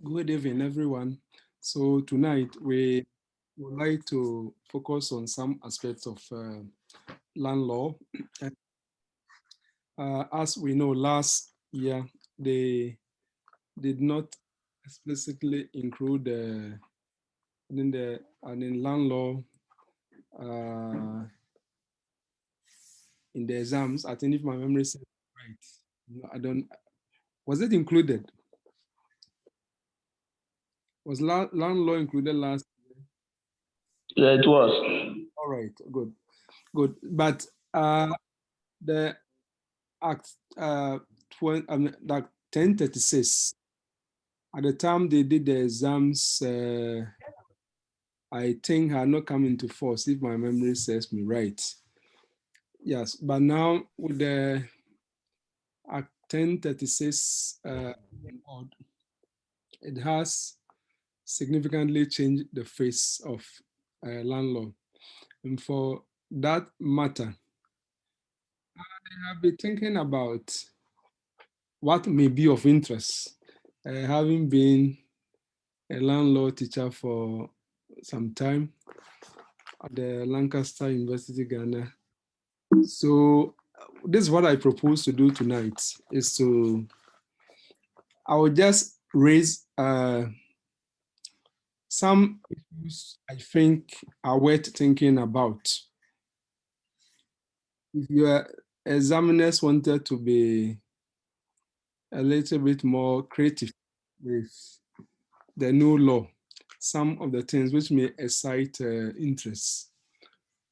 Good evening, everyone. So tonight we would like to focus on some aspects of land law. As we know, last year they did not explicitly include in land law uh, in the exams. I think if my memory serves right, no, I don't. Was it included? Was land law included last? Yeah, it was. All right, good, good. But the Act 1036, at the time they did the exams, I think had not come into force, if my memory serves me right. Yes, but now with the Act 1036 it has significantly changed the face of land law. And for that matter, I have been thinking about what may be of interest, having been a land law teacher for some time at the Lancaster University, Ghana. So this is what I propose to do tonight, is I will just raise some issues I think are worth thinking about. If your examiners wanted to be a little bit more creative with the new law, some of the things which may excite interest,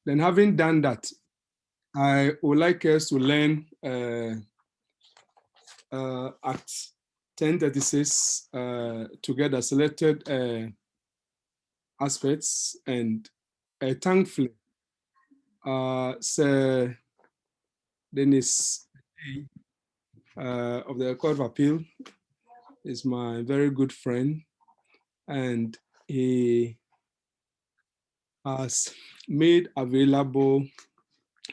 then having done that, I would like us to learn Act 1036 together, selected aspects, and thankfully, Sir Dennis of the Court of Appeal is my very good friend, and he has made available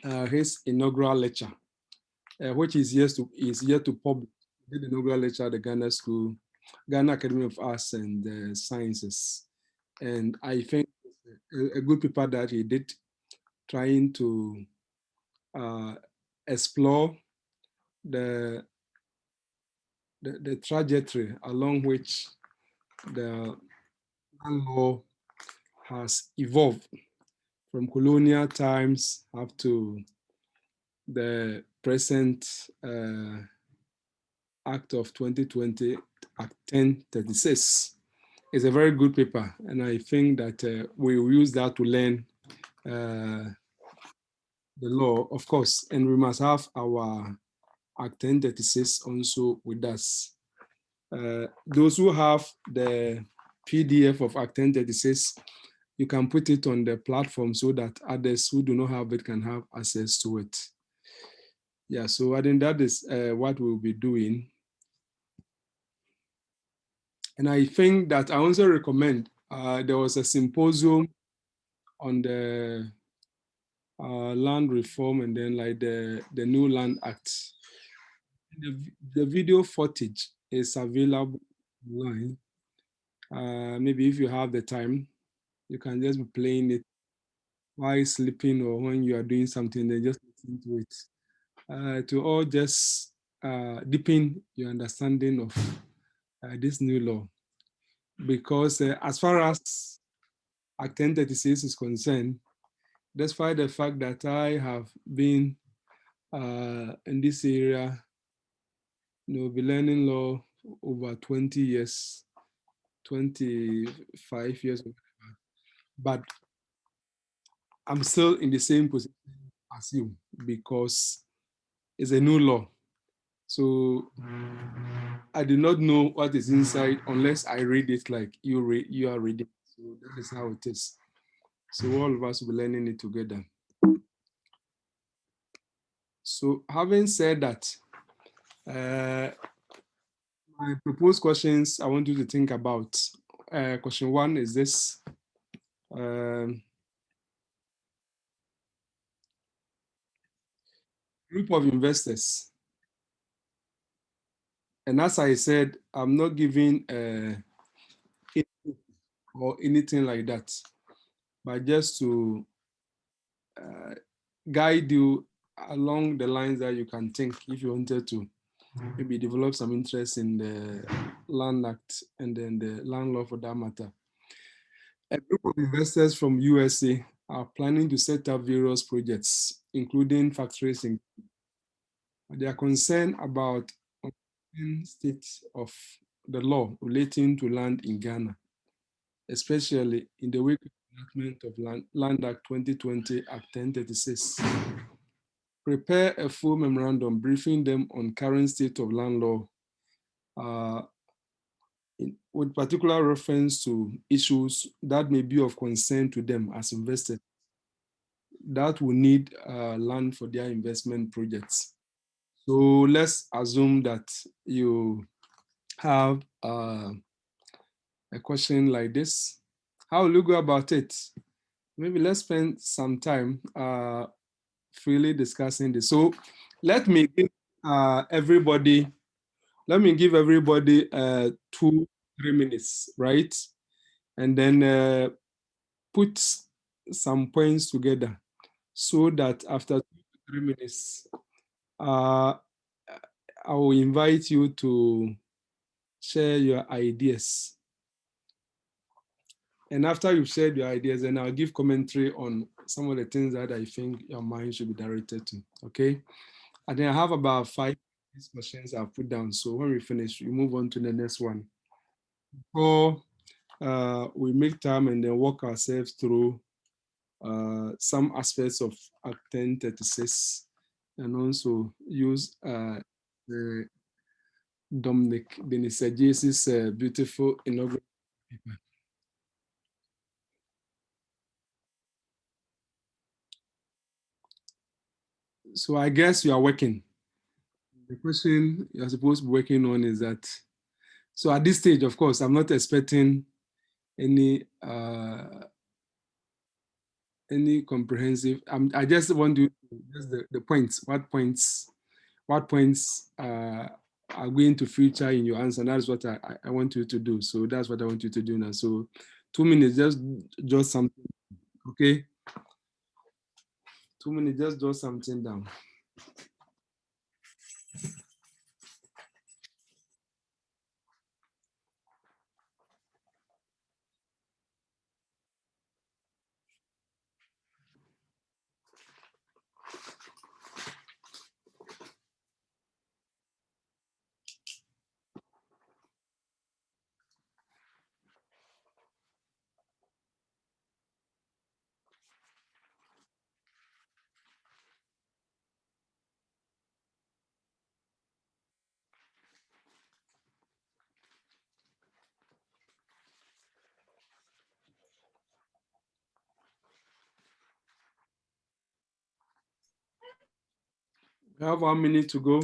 his inaugural lecture, which is yet to publish. Did the inaugural lecture at the Ghana School, Ghana Academy of Arts and Sciences. And I think a good paper that he did, trying to explore the, the trajectory along which the land law has evolved from colonial times up to the present Act of 2020, Act 1036. It's a very good paper, and I think that we will use that to learn the law, of course, and we must have our Act 1036 also with us. Those who have the PDF of Act 1036, you can put it on the platform so that others who do not have it can have access to it. Yeah, so I think that is what we'll be doing. And I think that I also recommend, there was a symposium on the land reform and then like the new Land Act. The video footage is available online. Maybe if you have the time, you can just be playing it while sleeping or when you are doing something, then just listen to it. To all just deepen your understanding of this new law. Because as far as Act 1036 is concerned, despite the fact that I have been in this area, be learning law over 20 years, 25 years, but I'm still in the same position as you because it's a new law. So I do not know what is inside unless I read it like you are reading. So that is how it is. So all of us will be learning it together. So having said that, my proposed questions I want you to think about. Question one is this. Group of investors. And as I said, I'm not giving or anything like that, but just to guide you along the lines that you can think if you wanted to maybe develop some interest in the Land Act and then the land law for that matter. A group of investors from USA are planning to set up various projects, including factories. They are concerned about the state of the law relating to land in Ghana, especially in the wake of the enactment of Land Act 2020 Act 1036. Prepare a full memorandum briefing them on current state of land law with particular reference to issues that may be of concern to them as investors that will need land for their investment projects. So let's assume that you have a question like this. How will you go about it? Maybe let's spend some time freely discussing this. So let me give everybody 2-3 minutes, right? And then put some points together so that after 2-3 minutes, I will invite you to share your ideas. And after you've shared your ideas, then I'll give commentary on some of the things that I think your mind should be directed to, okay? And then I have about 5 questions I've put down. So when we finish, we move on to the next one. Before we make time and then walk ourselves through some aspects of Act 1036 and also use the Dominic Denisagis's beautiful inaugural paper. So I guess you are working. The question you're supposed to be working on is that, so at this stage, of course, I'm not expecting any comprehensive, I just want to, just the points, what points are going to feature in your answer. That's what I want you to do. So that's what I want you to do now. So 2 minutes, just something, okay? 2 minutes, just jot something down. We have 1 minute to go.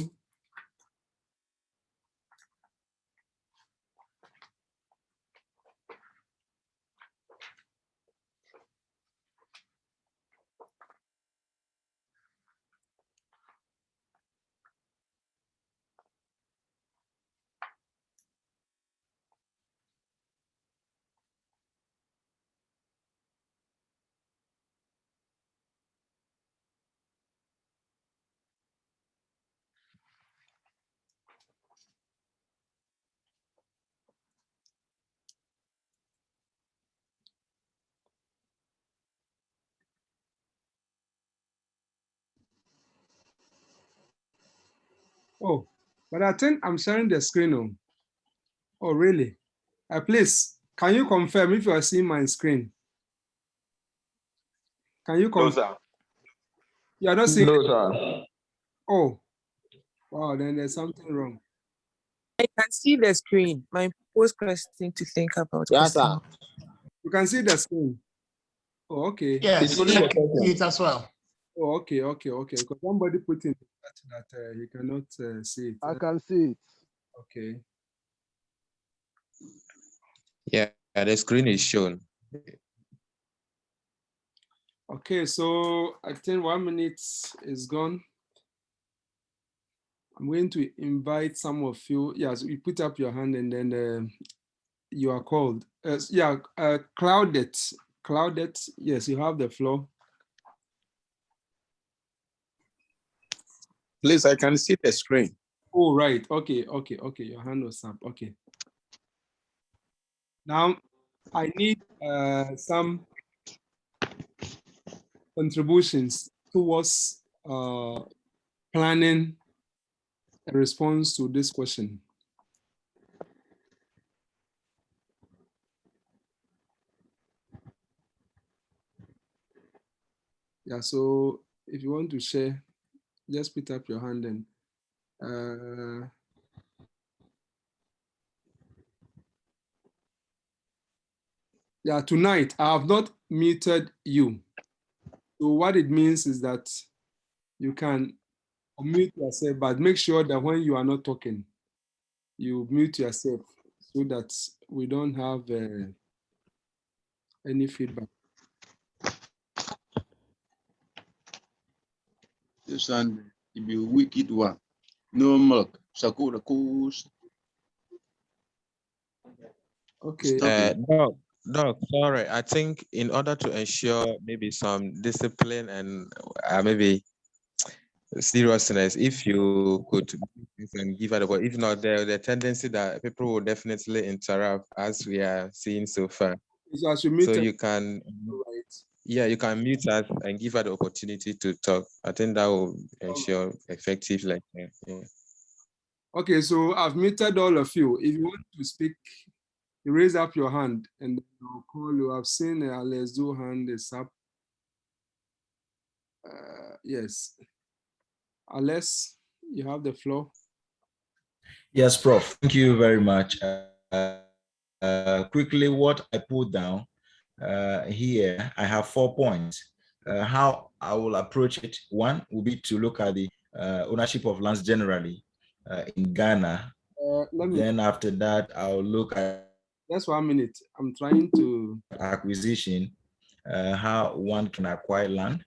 Oh, but I think I'm sharing the screen on. Oh, really? Please, can you confirm if you are seeing my screen? Can you confirm? No, sir. You are not seeing No, it? sir. Oh, wow, then there's something wrong. I can see the screen. My post question to think about. Yes, sir. You can see the screen. Oh, okay. It's Yes, only I the can see question. it as well. Oh, okay. Because somebody put in the chat that he cannot see it. I can see it. Okay. Yeah, the screen is shown. Okay, so I think 1 minute is gone. I'm going to invite some of you. Yes, you put up your hand and then you are called. Claudette. Claudette, yes, you have the floor. Please, I can see the screen. Oh, right. Okay. Your hand was up. Okay. Now, I need some contributions towards planning a response to this question. Yeah, so if you want to share, just put up your hand and yeah, tonight I have not muted you. So what it means is that you can unmute yourself, but make sure that when you are not talking, you mute yourself so that we don't have any feedback. This one, it be a wicked one. No milk. Sakura coos. Okay. Doc, sorry. I think in order to ensure maybe some discipline and maybe seriousness, if you could and give it, but if not, the tendency that people will definitely interrupt as we are seeing so far. So, as you So you can, right. yeah, you can mute us and give her the opportunity to talk. I think that will ensure effective, like, yeah. Okay, so I've muted all of you. If you want to speak, you raise up your hand and I'll call you. I've seen Let's Do hand is up. Yes. Alex, you have the floor. Yes, Prof. Thank you very much. Quickly, what I put down here, I have 4 points. How I will approach it. One will be to look at the ownership of lands generally in Ghana. Then after that, I'll look at just 1 minute. I'm trying to acquisition, how one can acquire land,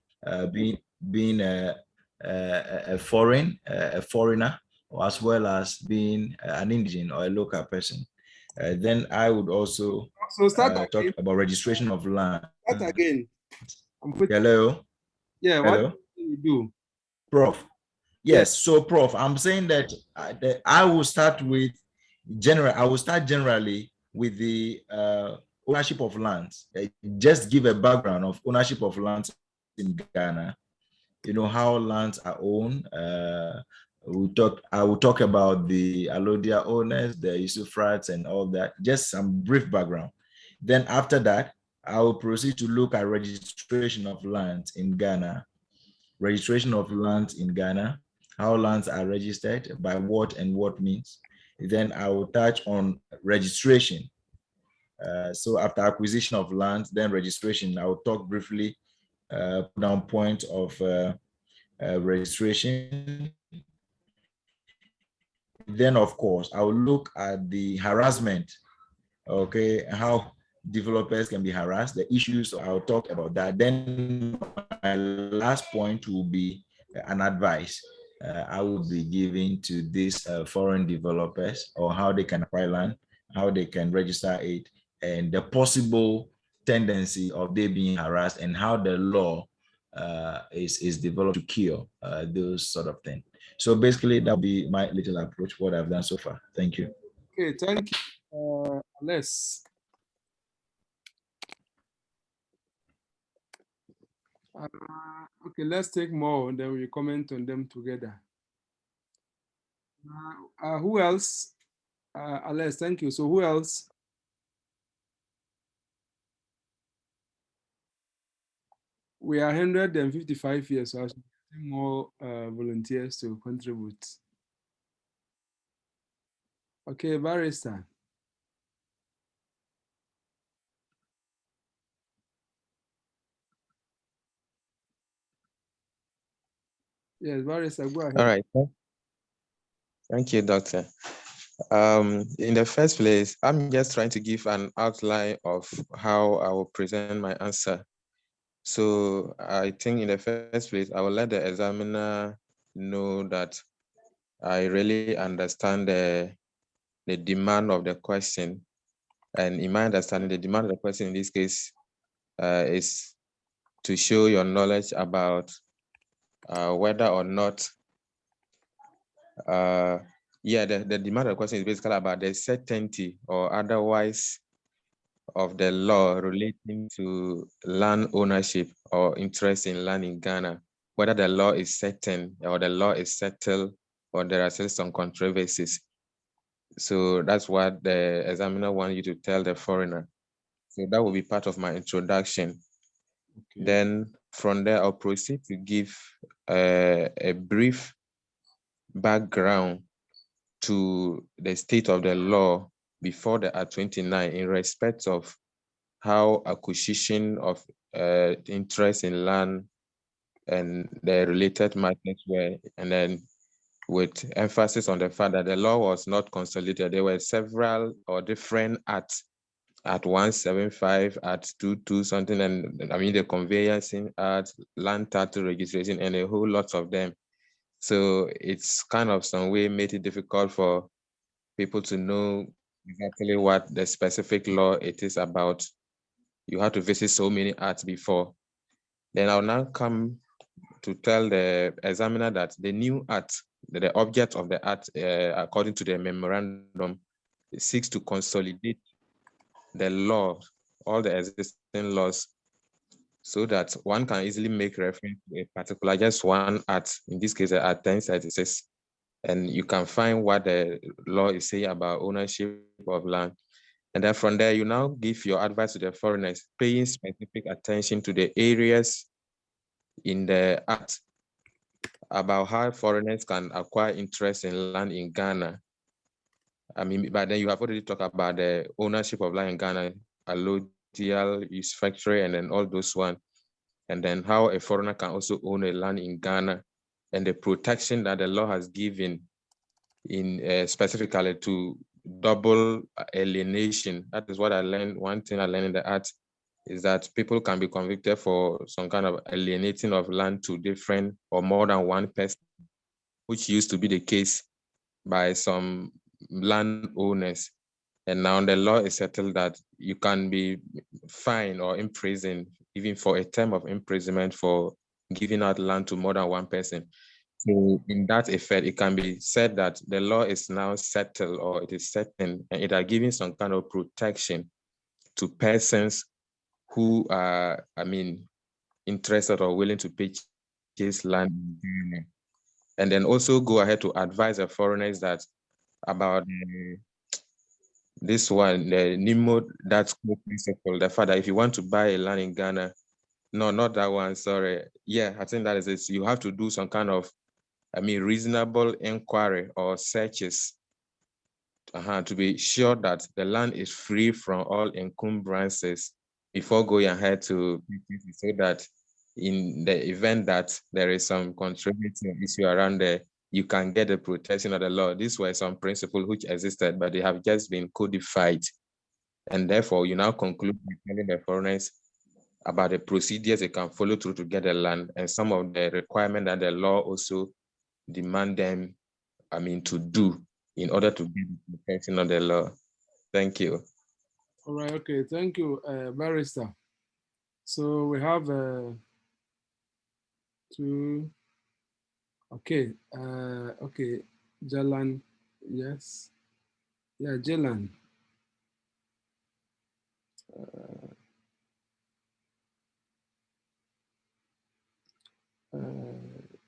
being a foreigner, or as well as being an indigenous or a local person. Then I would also talk about registration of land. Start again. Hello. Yeah. Hello. What do you do, Prof? Yes. So, Prof, I'm saying that I will start with general. I will start generally with the ownership of lands. Just give a background of ownership of lands in Ghana. You know how lands are owned. I will talk about the Alodia owners, the Yusufrats, and all that. Just some brief background. Then after that, I will proceed to look at registration of lands in Ghana. Registration of lands in Ghana, how lands are registered, by what and what means. Then I will touch on registration. So after acquisition of land, then registration, I will talk briefly, put down point of registration. Then, of course, I will look at the harassment, okay, how developers can be harassed, the issues. I'll talk about that. Then my last point will be an advice I will be giving to these foreign developers, or how they can acquire land, how they can register it, and the possible tendency of they being harassed, and how the law is developed to cure those sort of things. So basically, that'll be my little approach, what I've done so far. Thank you. Okay, thank you. Alex. Okay, let's take more and then we comment on them together. Who else? Alex, thank you. So who else? We are 155 years, so I should get more volunteers to contribute. Okay, Barrister. Yes, Barrister, go ahead. All right. Thank you, Doctor. In the first place, I'm just trying to give an outline of how I will present my answer. So I think in the first place, I will let the examiner know that I really understand the demand of the question. And in my understanding, the demand of the person in this case is to show your knowledge about whether or not, the demand of the question is basically about the certainty or otherwise of the law relating to land ownership or interest in land in Ghana, whether the law is certain or the law is settled or there are still some controversies. So that's what the examiner wants you to tell the foreigner. So that will be part of my introduction. Okay. Then from there, I'll proceed to give a brief background to the state of the law before the Act 29 in respect of how acquisition of interest in land and the related matters were, and then with emphasis on the fact that the law was not consolidated. There were several or different acts at 175, at 22 something, and I mean the conveyancing act, land title registration, and a whole lot of them. So it's kind of some way made it difficult for people to know exactly what the specific law it is about. You have to visit so many acts before. Then I'll now come to tell the examiner that the new act, the object of the act, according to the memorandum, seeks to consolidate the law, all the existing laws, so that one can easily make reference to a particular, just one act, in this case, Act 1036, and you can find what the law is saying about ownership of land. And then from there, you now give your advice to the foreigners, paying specific attention to the areas in the act about how foreigners can acquire interest in land in Ghana. I mean, but then you have already talked about the ownership of land in Ghana, allodial, usufructuary, and then all those ones. And then how a foreigner can also own a land in Ghana, and the protection that the law has given in specifically to double alienation. That is what I learned. One thing I learned in the act is that people can be convicted for some kind of alienating of land to different or more than one person, which used to be the case by some landowners. And now the law is settled that you can be fined or imprisoned even for a term of imprisonment for giving out land to more than one person. So in that effect, it can be said that the law is now settled or it is certain, and it are giving some kind of protection to persons who are, I mean, interested or willing to purchase land in Ghana. And then also go ahead to advise the foreigners that about this one, the NIMO, that's principle, the fact that if you want to buy a land in Ghana, no, not that one, sorry. Yeah, I think that is it. You have to do some kind of, I mean, reasonable inquiry or searches to be sure that the land is free from all encumbrances before going ahead to purchase it, so that in the event that there is some controversy or issue around there, you can get the protection of the law. These were some principles which existed, but they have just been codified. And therefore, you now conclude by telling the foreigners about the procedures they can follow through to get the land and some of the requirements that the law also demand them, I mean, to do in order to get the protection of the law. Thank you. All right. Okay. Thank you, Barrister. So we have two. Okay. Okay. Jalan. Yes. Yeah, Jalan.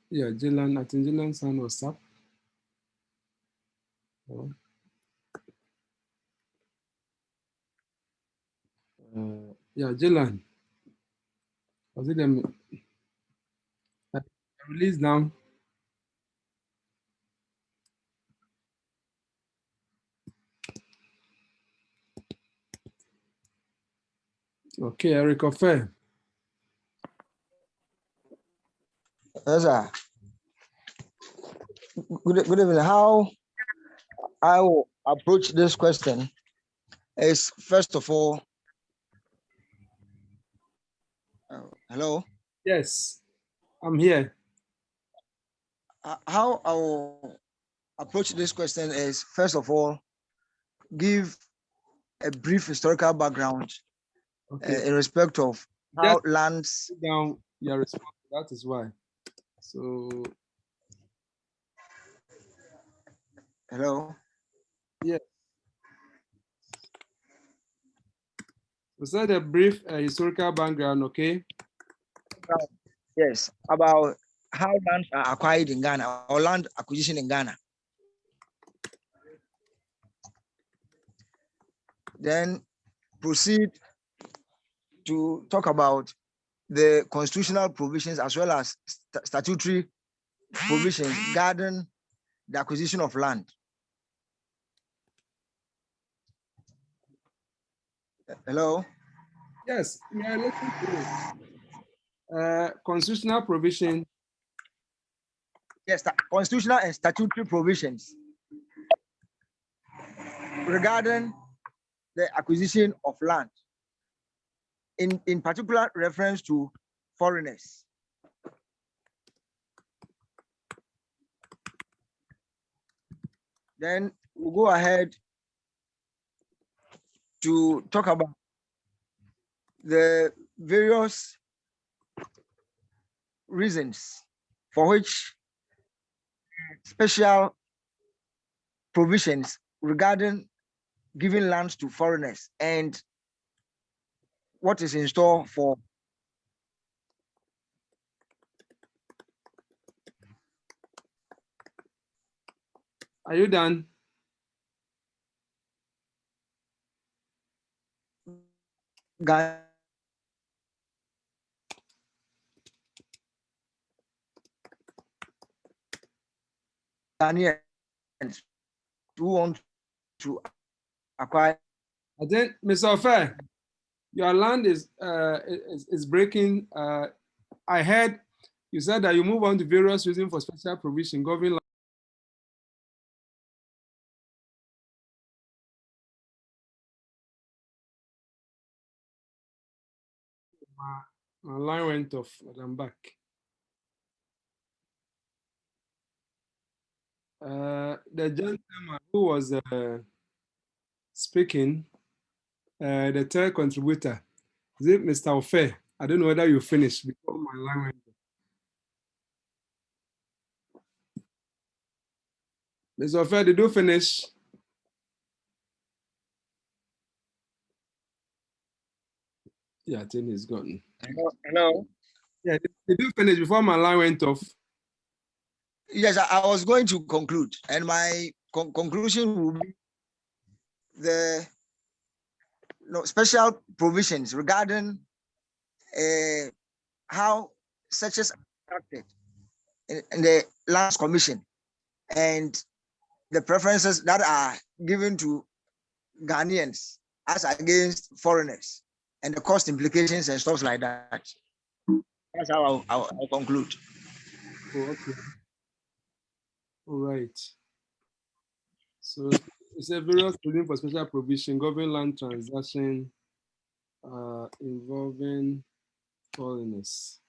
Yeah, Jalan. I think Jalan's hand was up. Yeah, Jalan. Was it them? Release now. Okay, Eric Ofe. Yes, sir. Good evening. How I will approach this question is, first of all, hello. Yes, I'm here. How I will approach this question is, first of all, give a brief historical background Okay. in respect of how lands. Put down your response. That is why. So Hello. yeah. Was that a brief historical background? Okay. Yes, about how lands are acquired in Ghana or land acquisition in Ghana. Then proceed to talk about the constitutional provisions as well as statutory provisions guarding the acquisition of land. Hello? Yes. May I listen to you? Constitutional provision. Yes, constitutional and statutory provisions regarding the acquisition of land, in particular reference to foreigners. Then we'll go ahead to talk about the various reasons for which special provisions regarding giving lands to foreigners and what is in store for Are you done? Ghanaians who want to acquire. I think, Mr. Ofe, your land is breaking. I heard you said that you move on to various reasons for special provision governing. My line went off, but I'm back. The gentleman who was speaking, the third contributor, is it Mr. Ofe? I don't know whether you finished before my line went off. Mr. Ofe, did you finish? Yeah, I think he's gone. Hello. Yeah, did you finish before my line went off? Yes, I was going to conclude, and my conclusion will be the special provisions regarding how such as acted in the Lands Commission and the preferences that are given to Ghanaians as against foreigners and the cost implications and stuff like that. That's how I'll conclude. Oh, okay. All right. So it's a various provision for special provision governing land transaction involving foreigners.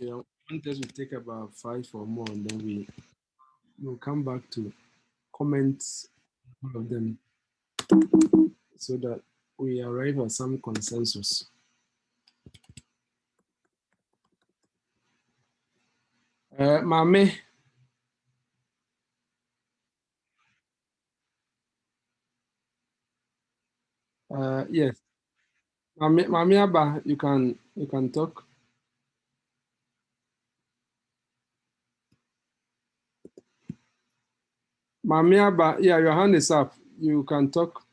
Okay, I want us to take about 5 or more, and then we'll come back to comments all of them so that we arrive at some consensus. Mame, yes. Mame Abba, you can talk. Mame Abba, yeah, your hand is up. You can talk.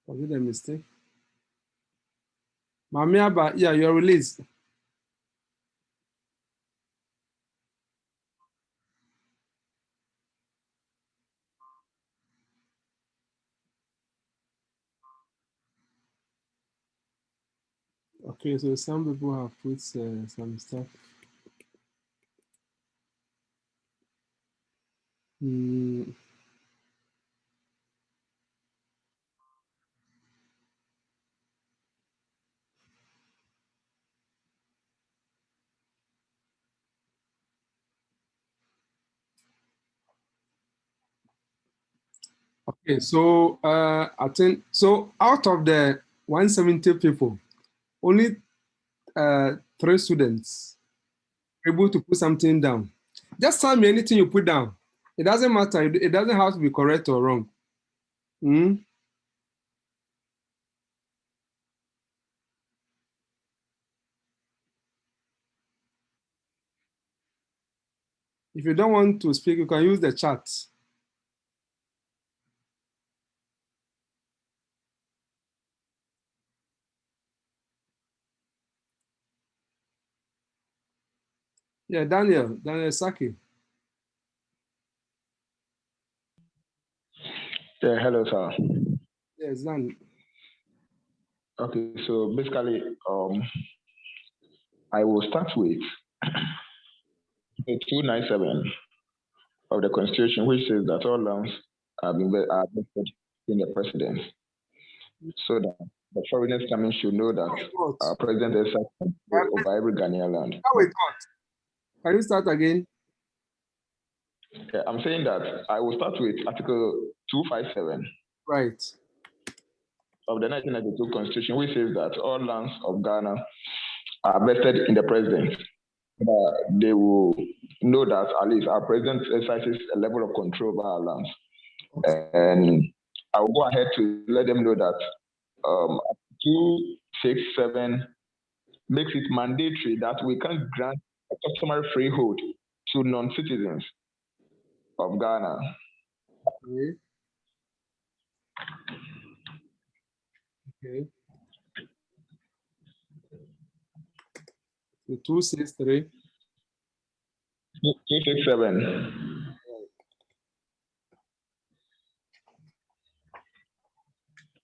Was it a mistake? Mame Abba, yeah, you're released. Okay, so some people have put some stuff. Mm, Okay, so I think so. Out of the 170 people, only 3 students able to put something down. Just tell me anything you put down. It doesn't matter. It doesn't have to be correct or wrong. Hmm? If you don't want to speak, you can use the chat. Yeah, Daniel Saki. Yeah, hello, sir. Yes, Dan. Okay, so basically, I will start with the 297 of the Constitution, which says that all lands are vested in the president, so that the foreigners coming should know that our president is over every Ghanaian land. Can you start again? Yeah, I'm saying that I will start with Article 257 Right. of the 1992 Constitution, which says that all lands of Ghana are vested in the president. They will know that at least our president exercises a level of control over our lands. And I will go ahead to let them know that 267 makes it mandatory that we can't grant a customary freehold to non-citizens of Ghana. Okay. Okay. The 263. 267.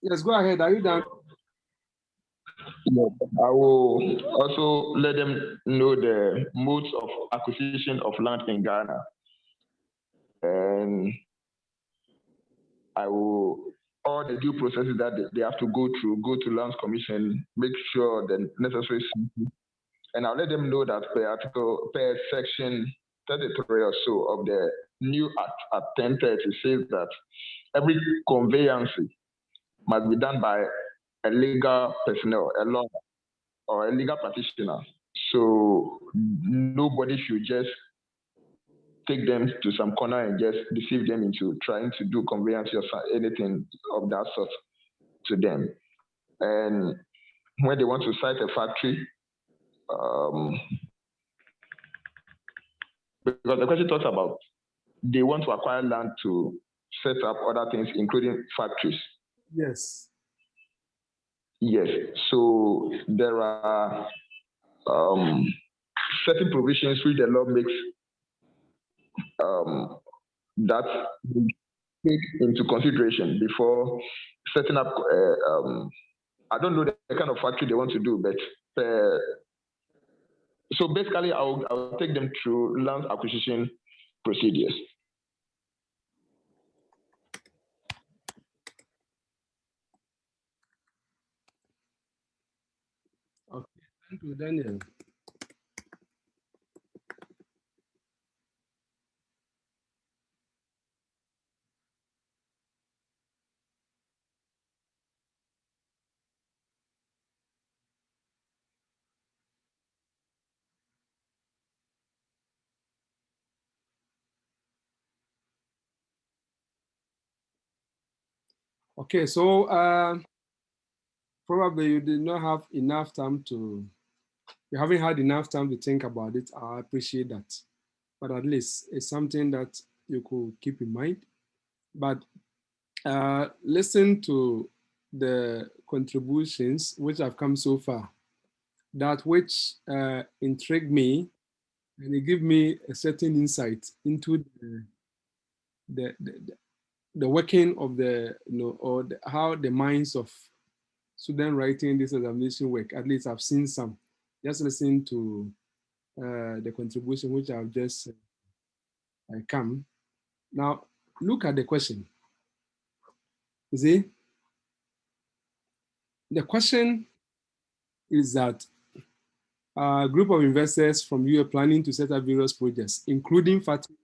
Yes, go ahead. Are you done? I will also let them know the modes of acquisition of land in Ghana. And I will, all the due processes that they have to go through, go to Lands Commission, make sure the necessary, and I'll let them know that per section 33 or so of the new Act at 1030 says that every conveyance must be done by a legal personnel, a lawyer, or a legal practitioner. So nobody should just take them to some corner and just deceive them into trying to do conveyance or anything of that sort to them. And when they want to site a factory, because the question talks about they want to acquire land to set up other things, including factories. Yes. Yes. So there are certain provisions which the law makes that take into consideration before setting up. I don't know the kind of factory they want to do, but so basically, I'll take them through land acquisition procedures. Okay. Thank you, Daniel. Okay, so probably you did not have enough time you haven't had enough time to think about it. I appreciate that. But at least it's something that you could keep in mind. But listen to the contributions which have come so far, that which intrigued me, and it gave me a certain insight into the working of how the minds of students writing this examination work. At least I've seen some. Just listen to the contribution which I've just come. Now, look at the question. You see, the question is that a group of investors from you are planning to set up various projects, including factories,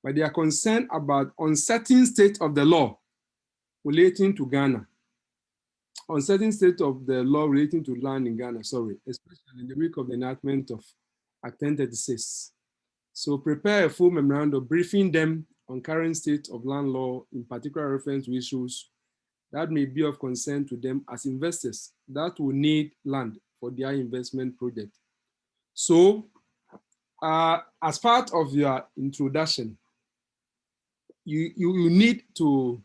but they are concerned about uncertain state of the law relating to Ghana, on certain state of the law relating to land in Ghana, sorry, especially in the week of the enactment of Act 1036. So prepare a full memorandum briefing them on current state of land law, in particular reference to issues that may be of concern to them as investors that will need land for their investment project. So as part of your introduction, you need to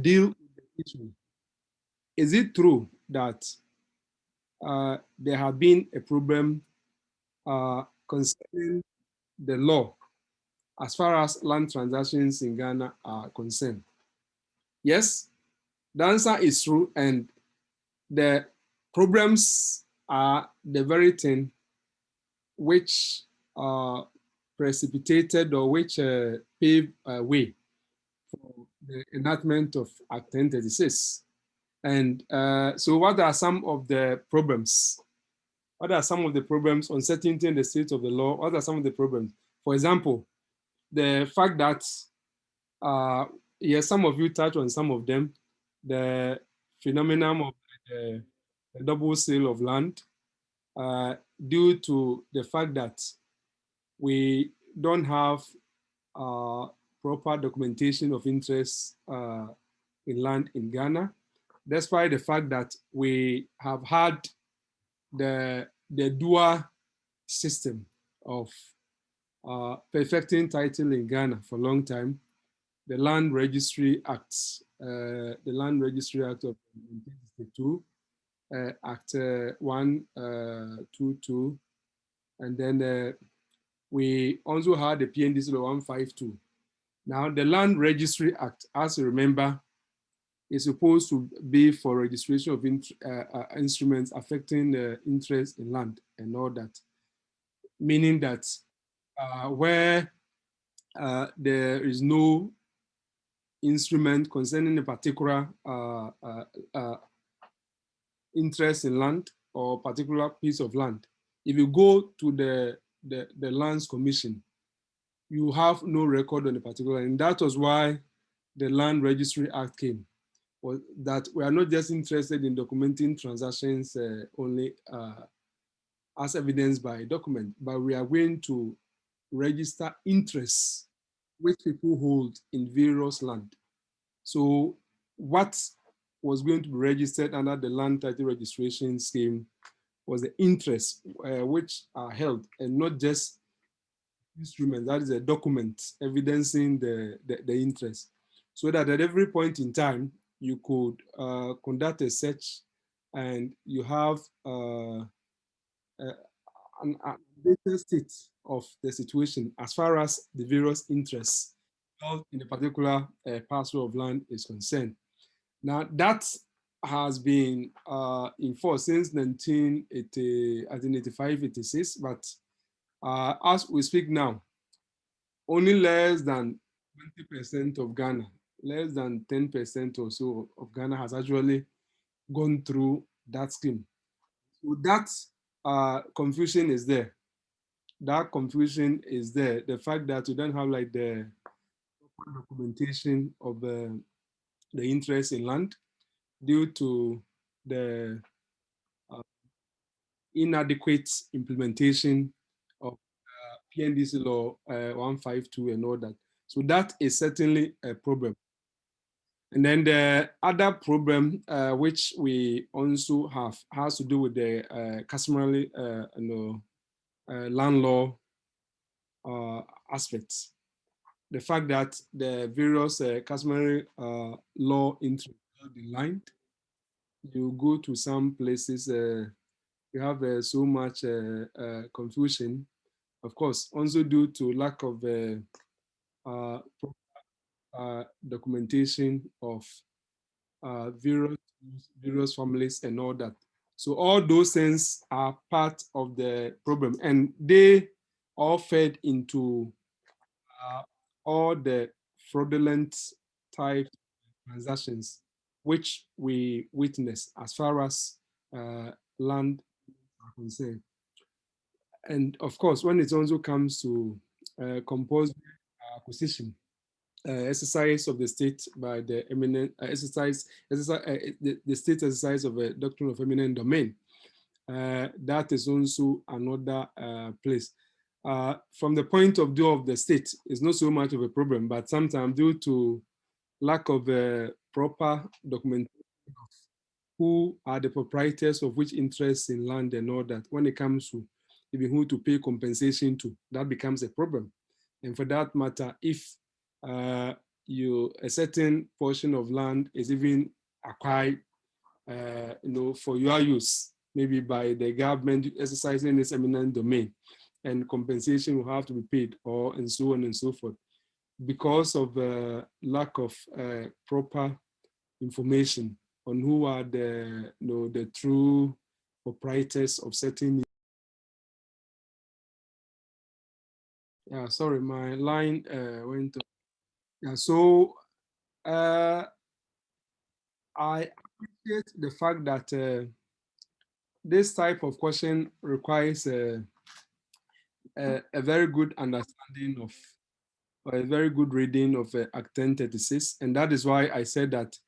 deal with the issue. Is it true that there have been a problem concerning the law as far as land transactions in Ghana are concerned? Yes, the answer is true, and the problems are the very thing which precipitated or which paved way for the enactment of Act 1036. And so what are some of the problems? What are some of the problems? Uncertainty in the state of the law. What are some of the problems? For example, the fact that, yes, some of you touched on some of them, the phenomenon of the double sale of land, due to the fact that we don't have proper documentation of interest in land in Ghana, despite the fact that we have had the dual system of perfecting title in Ghana for a long time. The Land Registry Act, the Land Registry Act of 1962, Act 122, and then we also had the PNDC law 152. Now, the Land Registry Act, as you remember, is supposed to be for registration of instruments affecting the interest in land and all that, meaning that where there is no instrument concerning a particular interest in land or particular piece of land, if you go to the Lands Commission, you have no record on a particular, and that was why the Land Registry Act came, was that we are not just interested in documenting transactions only as evidenced by a document, but we are going to register interests which people hold in various land. So what was going to be registered under the land title registration scheme was the interests which are held, and not just instrument, that is a document evidencing the interest. So that at every point in time, you could conduct a search and you have an updated state of the situation as far as the various interests held in a particular parcel of land is concerned. Now that has been in force since 1985, 86, but as we speak now, only less than 20% of Ghana, less than 10% or so of Ghana has actually gone through that scheme. So that confusion is there. That confusion is there. The fact that you don't have like the documentation of the interest in land due to the inadequate implementation of PNDC law 152 and all that. So that is certainly a problem. And then the other problem which we also have has to do with the customary land law aspects. The fact that the various customary law interests are aligned. You go to some places, you have so much confusion, of course, also due to lack of documentation of various families and all that. So all those things are part of the problem, and they all fed into all the fraudulent type transactions which we witness as far as land are concerned. And of course, when it also comes to compulsory acquisition, exercise of the state by the eminent the state exercise of a doctrine of eminent domain. That is also another place. From the point of view of the state, it's not so much of a problem, but sometimes due to lack of proper documentation of who are the proprietors of which interests in land and all that, when it comes to even who to pay compensation to, that becomes a problem. And for that matter, if a certain portion of land is even acquired, for your use, maybe by the government exercising its eminent domain, and compensation will have to be paid, or and so on and so forth, because of lack of proper information on who are the true proprietors of certain. Yeah, sorry, my line went off. Yeah, so I appreciate the fact that this type of question requires a very good understanding of, or a very good reading of Act 1036. And that is why I said that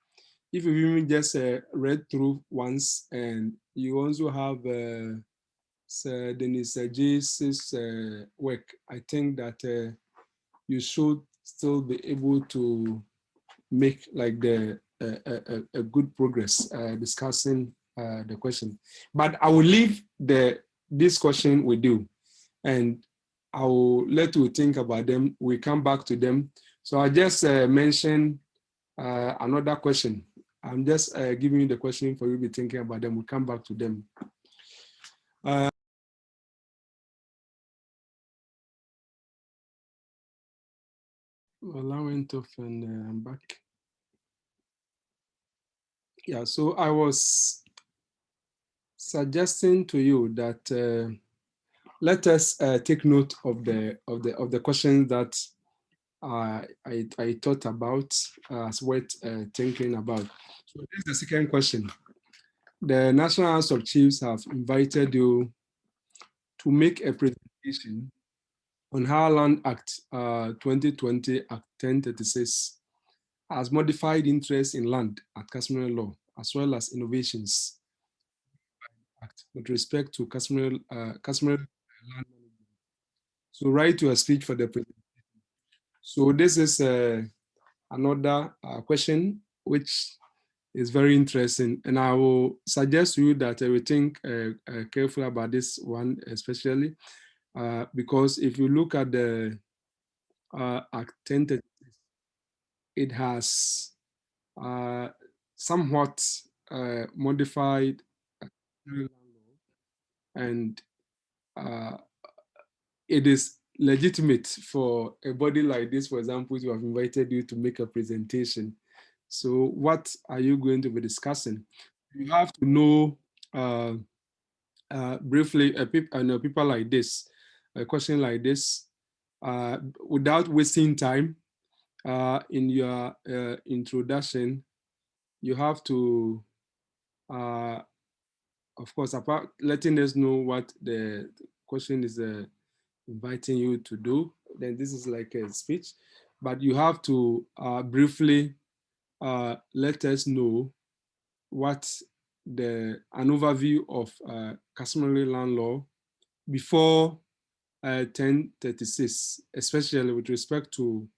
if you even just read through once, and you also have Sir Dennis Jace's work, I think that you should still be able to make like a good progress discussing the question. But I will leave this question with you, and I will let you think about them. We come back to them. So I just mentioned another question. I'm just giving you the question for you to be thinking about them. We'll come back to them. Well, I went off and I'm back. Yeah, so I was suggesting to you that let us take note of the questions that I thought about as worth thinking about. So this is the second question. The National House of Chiefs have invited you to make a presentation on how Land Act 2020 Act 1036 has modified interest in land at customary law, as well as innovations Act with respect to customary land management. So write your speech for the presentation. So this is another question which is very interesting, and I will suggest to you that we think carefully about this one, especially because if you look at the Act 1036, it has somewhat modified and it is legitimate for a body like this, for example, to have invited you to make a presentation. So what are you going to be discussing? You have to know briefly, people like this, a question like this, without wasting time in your introduction, you have to, of course, apart letting us know what the question is inviting you to do, then this is like a speech, but you have to briefly let us know what an overview of customary land law before 1036, especially with respect to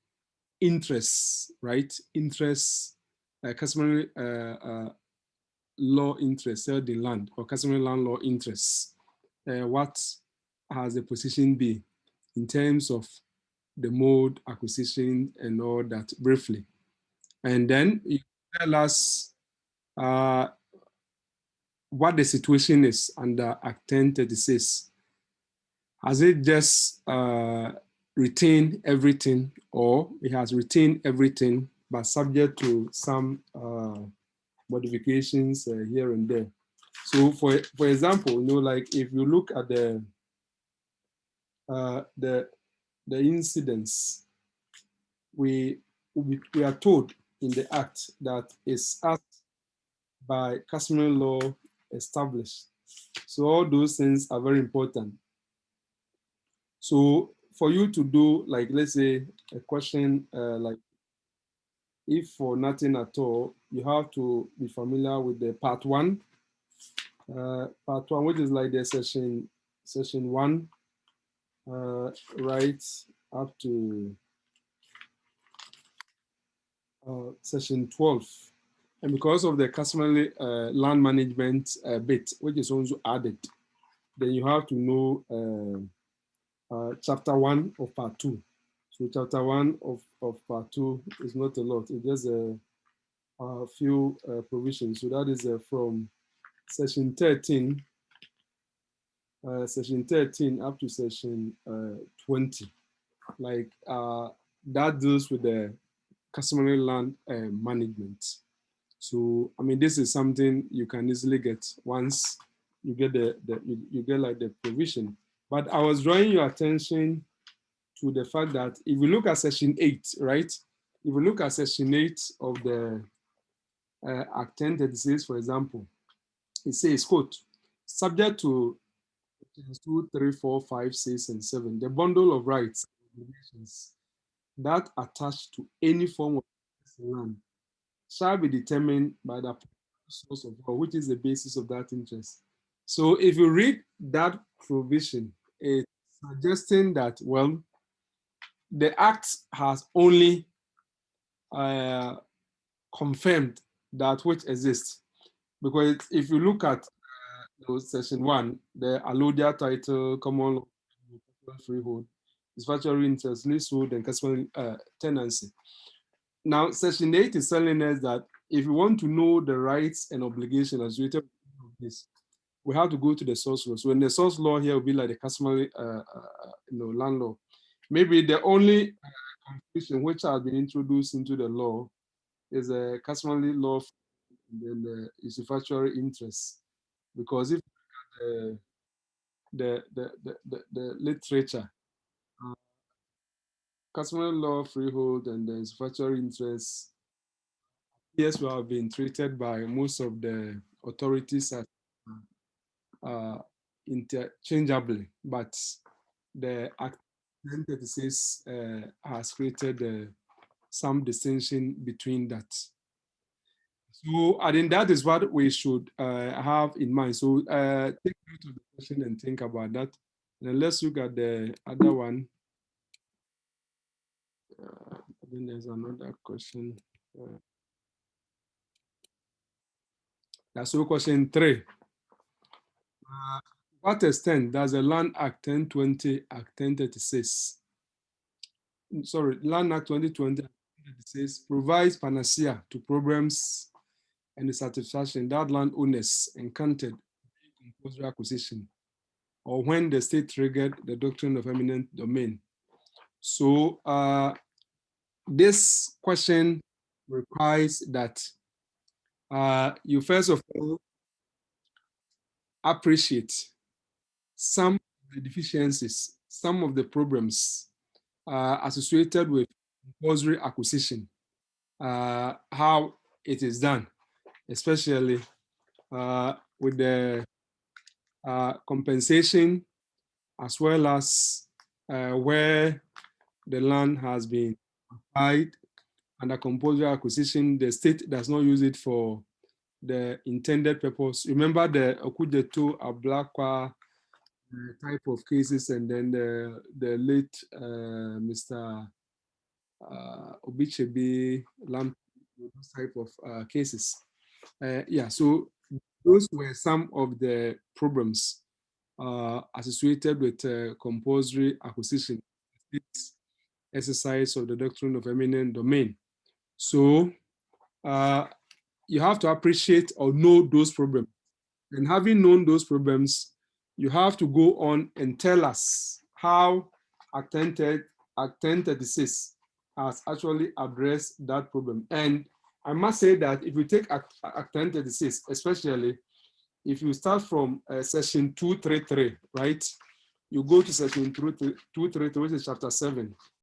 interests, right? Interests, customary law interests held in land, or customary land law interests. What has the position been in terms of the mode, acquisition, and all that briefly? And then you tell us what the situation is under Act 1036. Has it just retained everything, or it has retained everything but subject to some modifications here and there? So for example, like if you look at the incidents, we are told in the Act that it's act by customary law established. So all those things are very important. So for you to do, like, let's say a question like if for nothing at all, you have to be familiar with the part 1. Part 1, which is like the session 1, right up to session 12. And because of the customary land management bit, which is also added, then you have to know chapter 1 of part 2. So chapter 1 of part 2 is not a lot. It's just a few provisions. So that is from session 13, up to session 20. Like that deals with the customary land management. So I mean, this is something you can easily get once you get you get like the provision. But I was drawing your attention to the fact that if you look at section 8, right? If you look at section 8 of the Act 1036, for example, it says, quote, subject to 2, 3, 4, 5, 6, and 7, the bundle of rights and obligations that attach to any form of land shall be determined by the source of law, which is the basis of that interest. So if you read that provision, it's suggesting that, well, the Act has only confirmed that which exists. Because if you look at section 1, the allodial title, common law, freehold, dispatchery interest, leasehold, and customary tenancy. Now, section 8 is telling us that if you want to know the rights and obligations associated with this, we have to go to the source law. So in the source law here will be like the customary land law. Maybe the only confusion which has been introduced into the law is a customary law and then the usufructuary interest. Because if the literature, customary law, freehold, and the usufructuary interest, yes, we have been treated by most of the authorities as interchangeably, but the Act 1036 has created some distinction between that. So I think that is what we should have in mind. So take note of the question and think about that. And let's look at the other one. Then there's another question. So question 3. What extent does the Land Act 1020, Act 1036, Land Act 2020, 1036 provides panacea to problems and the satisfaction that landowners encountered in compulsory acquisition, or when the state triggered the doctrine of eminent domain? So this question requires that you first of all appreciate some of the deficiencies, some of the problems associated with compulsory acquisition, how it is done, especially with the compensation, as well as where the land has been acquired under compulsory acquisition, the state does not use it for the intended purpose. Remember the Okujeto Ablakwa type of cases, and then the late Mr. Obichebe Lamp, those type of cases. Yeah, so those were some of the problems associated with compulsory acquisition, exercise of the doctrine of eminent domain. So you have to appreciate or know those problems. And having known those problems, you have to go on and tell us how Act 1036 has actually addressed that problem. And I must say that if you take Act 1036, especially if you start from section 233, right? You go to section 233, which is chapter 7.